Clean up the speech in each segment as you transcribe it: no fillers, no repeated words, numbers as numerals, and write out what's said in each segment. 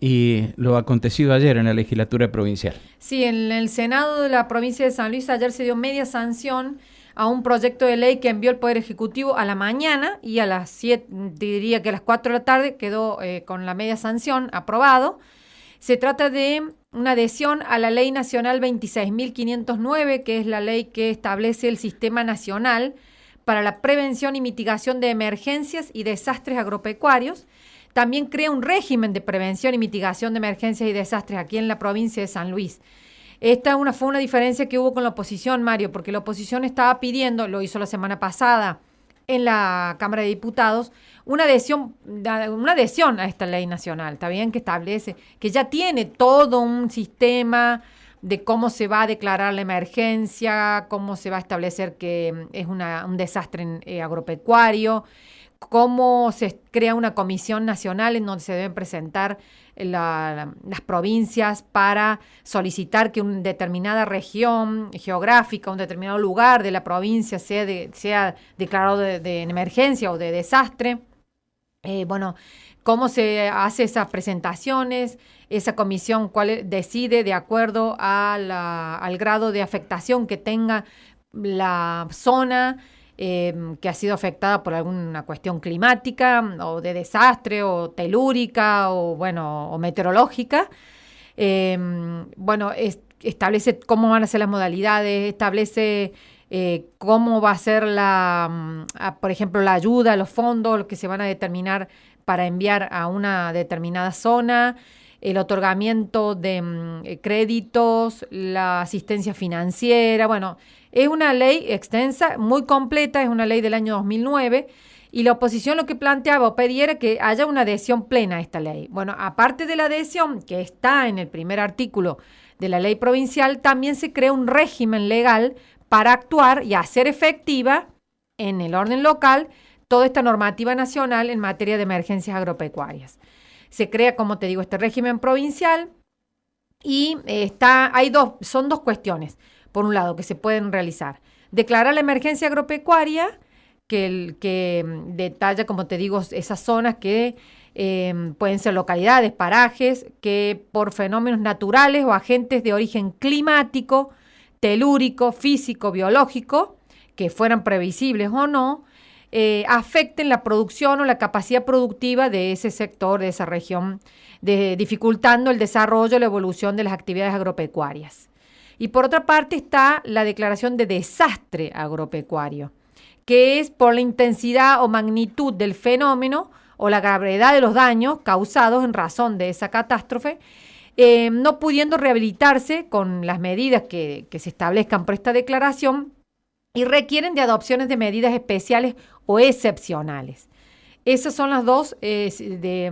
y lo acontecido ayer en la legislatura provincial. Sí, en el Senado de la provincia de San Luis ayer se dio media sanción a un proyecto de ley que envió el Poder Ejecutivo a la mañana y a las 7, diría que a las 4 de la tarde quedó con la media sanción aprobado. Se trata de una adhesión a la Ley Nacional 26.509, que es la ley que establece el Sistema Nacional para la Prevención y Mitigación de Emergencias y Desastres Agropecuarios. También crea un régimen de prevención y mitigación de emergencias y desastres aquí en la provincia de San Luis. Esta fue una diferencia que hubo con la oposición, Mario, porque la oposición estaba pidiendo, lo hizo la semana pasada en la Cámara de Diputados, una adhesión a esta ley nacional, ¿está bien? Que establece, que ya tiene todo un sistema de cómo se va a declarar la emergencia, cómo se va a establecer que es un desastre agropecuario, cómo se crea una comisión nacional en donde se deben presentar las provincias para solicitar que una determinada región geográfica, un determinado lugar de la provincia sea declarado de emergencia o de desastre. Cómo se hace esas presentaciones, esa comisión cuál decide de acuerdo al grado de afectación que tenga la zona que ha sido afectada por alguna cuestión climática o de desastre o telúrica o meteorológica. Establece cómo van a ser las modalidades, establece cómo va a ser por ejemplo, la ayuda, los fondos que se van a determinar para enviar a una determinada zona, el otorgamiento de créditos, la asistencia financiera. Bueno, es una ley extensa, muy completa, es una ley del año 2009, y la oposición lo que planteaba o pedía era que haya una adhesión plena a esta ley. Bueno, aparte de la adhesión que está en el primer artículo de la ley provincial, también se crea un régimen legal para actuar y hacer efectiva en el orden local toda esta normativa nacional en materia de emergencias agropecuarias. Se crea, como te digo, este régimen provincial y son dos cuestiones, por un lado, que se pueden realizar. Declarar la emergencia agropecuaria, que detalla, como te digo, esas zonas que pueden ser localidades, parajes, que por fenómenos naturales o agentes de origen climático, telúrico, físico, biológico, que fueran previsibles o no, afecten la producción o la capacidad productiva de ese sector, de esa región, dificultando el desarrollo o la evolución de las actividades agropecuarias. Y por otra parte está la declaración de desastre agropecuario, que es por la intensidad o magnitud del fenómeno o la gravedad de los daños causados en razón de esa catástrofe, no pudiendo rehabilitarse con las medidas que se establezcan por esta declaración y requieren de adopciones de medidas especiales o excepcionales. Esas son las dos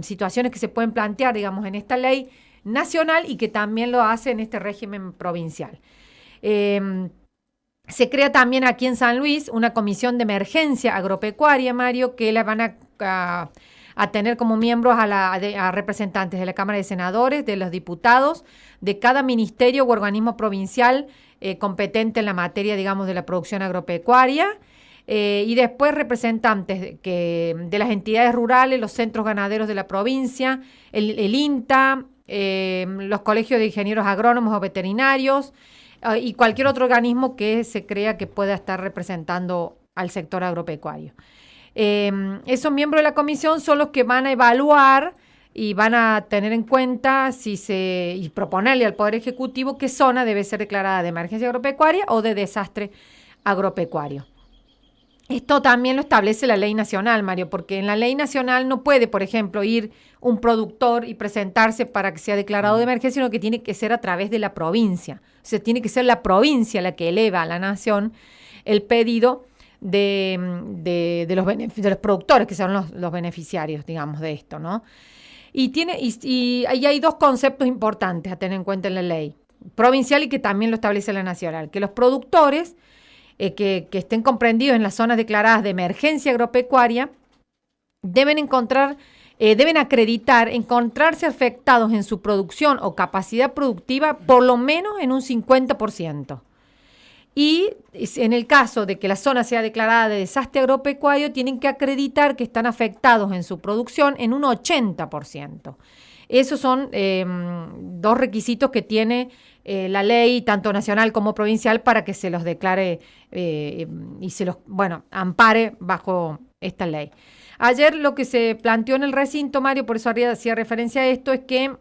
situaciones que se pueden plantear, digamos, en esta ley nacional y que también lo hace en este régimen provincial. Se crea también aquí en San Luis una comisión de emergencia agropecuaria, Mario, que la van a tener como miembros a representantes de la Cámara de Senadores, de los diputados, de cada ministerio u organismo provincial competente en la materia, digamos, de la producción agropecuaria, y después representantes de las entidades rurales, los centros ganaderos de la provincia, el INTA, los colegios de ingenieros agrónomos o veterinarios, y cualquier otro organismo que se crea que pueda estar representando al sector agropecuario. Esos miembros de la comisión son los que van a evaluar y van a tener en cuenta y proponerle al Poder Ejecutivo qué zona debe ser declarada de emergencia agropecuaria o de desastre agropecuario. Esto también lo establece la ley nacional, Mario, porque en la ley nacional no puede, por ejemplo, ir un productor y presentarse para que sea declarado de emergencia, sino que tiene que ser a través de la provincia. O sea, tiene que ser la provincia la que eleva a la nación el pedido de los productores, que son los beneficiarios, digamos, de esto, ¿no? Y ahí hay dos conceptos importantes a tener en cuenta en la ley provincial y que también lo establece la nacional, que los productores que estén comprendidos en las zonas declaradas de emergencia agropecuaria deben acreditar encontrarse afectados en su producción o capacidad productiva por lo menos en un 50%. Y en el caso de que la zona sea declarada de desastre agropecuario, tienen que acreditar que están afectados en su producción en un 80%. Esos son dos requisitos que tiene la ley, tanto nacional como provincial, para que se los declare y se los, ampare bajo esta ley. Ayer lo que se planteó en el recinto, Mario, por eso hacía referencia a esto, es que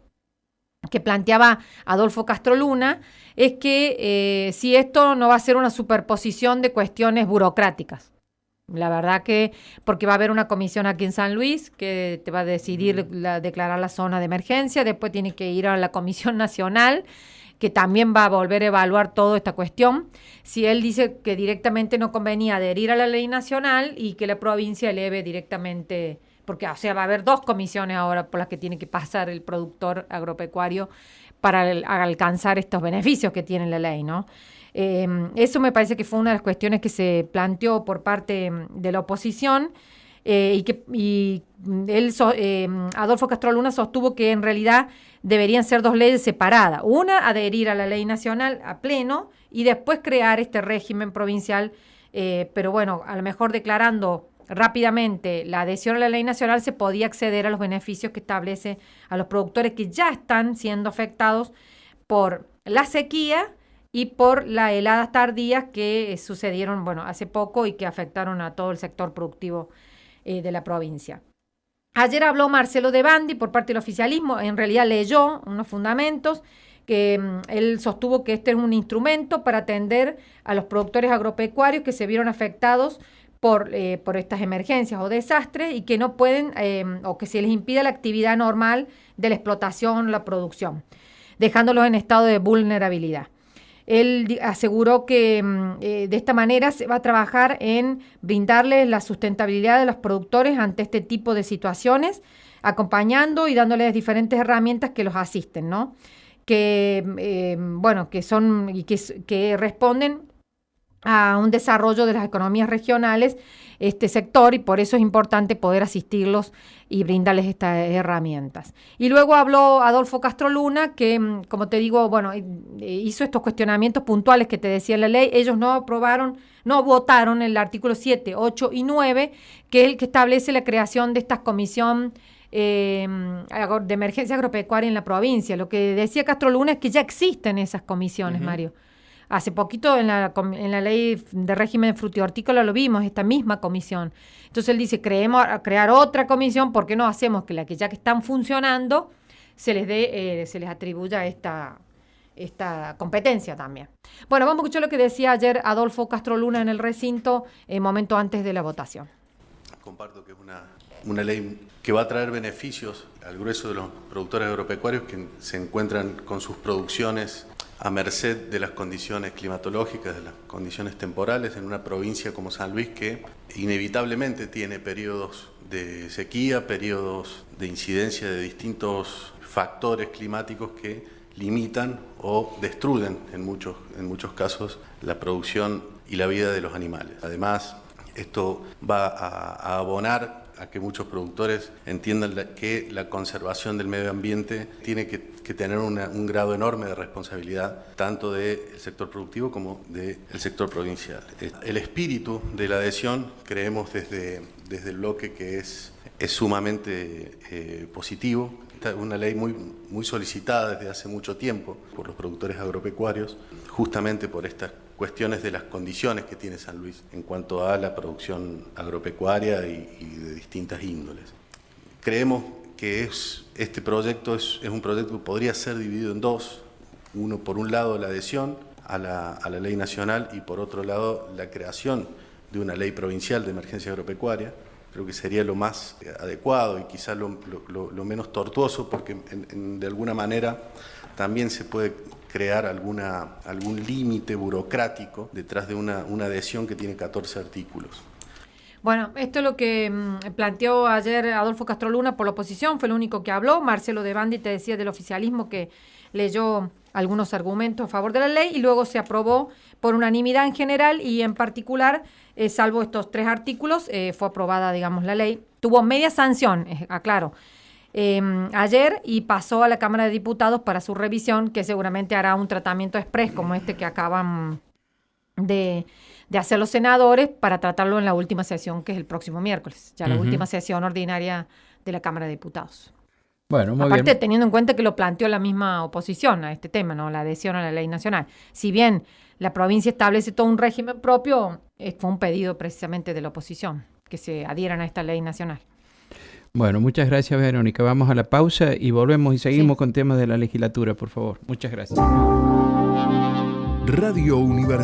planteaba Adolfo Castro Luna, es que si esto no va a ser una superposición de cuestiones burocráticas. La verdad que, porque va a haber una comisión aquí en San Luis que te va a decidir declarar la zona de emergencia, después tiene que ir a la Comisión Nacional, que también va a volver a evaluar toda esta cuestión. Si él dice que directamente no convenía adherir a la ley nacional y que la provincia eleve directamente, porque o sea, va a haber dos comisiones ahora por las que tiene que pasar el productor agropecuario para alcanzar estos beneficios que tiene la ley, ¿no? Eso me parece que fue una de las cuestiones que se planteó por parte de la oposición Adolfo Castro Luna sostuvo que en realidad deberían ser dos leyes separadas. Una, adherir a la ley nacional a pleno y después crear este régimen provincial, pero bueno, a lo mejor declarando rápidamente la adhesión a la ley nacional se podía acceder a los beneficios que establece a los productores que ya están siendo afectados por la sequía y por las heladas tardías que sucedieron, hace poco y que afectaron a todo el sector productivo de la provincia. Ayer habló Marcelo de Bandi por parte del oficialismo, en realidad leyó unos fundamentos que él sostuvo que este es un instrumento para atender a los productores agropecuarios que se vieron afectados por estas emergencias o desastres y que no pueden o que se les impide la actividad normal de la explotación o la producción, dejándolos en estado de vulnerabilidad. Él aseguró que de esta manera se va a trabajar en brindarles la sustentabilidad de los productores ante este tipo de situaciones, acompañando y dándoles diferentes herramientas que los asisten, ¿no? Que son y que responden a un desarrollo de las economías regionales, este sector, y por eso es importante poder asistirlos y brindarles estas herramientas. Y luego habló Adolfo Castro Luna, que, como te digo, hizo estos cuestionamientos puntuales que te decía la ley. Ellos no votaron el artículo 7, 8 y 9, que es el que establece la creación de esta comisión de emergencia agropecuaria en la provincia. Lo que decía Castro Luna es que ya existen esas comisiones, Mario. Hace poquito en la ley de régimen frutihortícola lo vimos, esta misma comisión. Entonces él dice, crear otra comisión, ¿por qué no hacemos que la que ya que están funcionando se les atribuya esta competencia también? Bueno, vamos a escuchar lo que decía ayer Adolfo Castro Luna en el recinto, momento antes de la votación. Comparto que es una ley que va a traer beneficios al grueso de los productores agropecuarios que se encuentran con sus producciones a merced de las condiciones climatológicas, de las condiciones temporales en una provincia como San Luis que inevitablemente tiene periodos de sequía, periodos de incidencia de distintos factores climáticos que limitan o destruyen en muchos casos la producción y la vida de los animales. Además, esto va a abonar a que muchos productores entiendan que la conservación del medio ambiente tiene que tener un grado enorme de responsabilidad, tanto del sector productivo como del sector provincial. El espíritu de la adhesión, creemos desde el bloque que es sumamente positivo. Esta es una ley muy solicitada desde hace mucho tiempo por los productores agropecuarios, justamente por estas cuestiones de las condiciones que tiene San Luis en cuanto a la producción agropecuaria y de distintas índoles. Creemos que este proyecto es un proyecto que podría ser dividido en dos. Uno, por un lado, la adhesión a la ley nacional y por otro lado, la creación de una ley provincial de emergencia agropecuaria. Creo que sería lo más adecuado y quizás lo menos tortuoso porque de alguna manera también se puede crear algún límite burocrático detrás de una adhesión que tiene 14 artículos. Bueno, esto es lo que planteó ayer Adolfo Castro Luna por la oposición, fue el único que habló. Marcelo de Bandi te decía del oficialismo que leyó algunos argumentos a favor de la ley y luego se aprobó por unanimidad en general y en particular, salvo estos 3 artículos, fue aprobada, digamos, la ley. Tuvo media sanción, aclaro, ayer y pasó a la Cámara de Diputados para su revisión, que seguramente hará un tratamiento exprés como este que acaban de hacer los senadores para tratarlo en la última sesión, que es el próximo miércoles, ya la última sesión ordinaria de la Cámara de Diputados. Bueno, muy Aparte, bien. teniendo en cuenta que lo planteó la misma oposición a este tema, ¿no? La adhesión a la ley nacional. Si bien la provincia establece todo un régimen propio, fue un pedido precisamente de la oposición que se adhieran a esta ley nacional. Bueno, muchas gracias, Verónica. Vamos a la pausa y volvemos y seguimos Sí. con temas de la legislatura, por favor. Muchas gracias. Radio Universidad.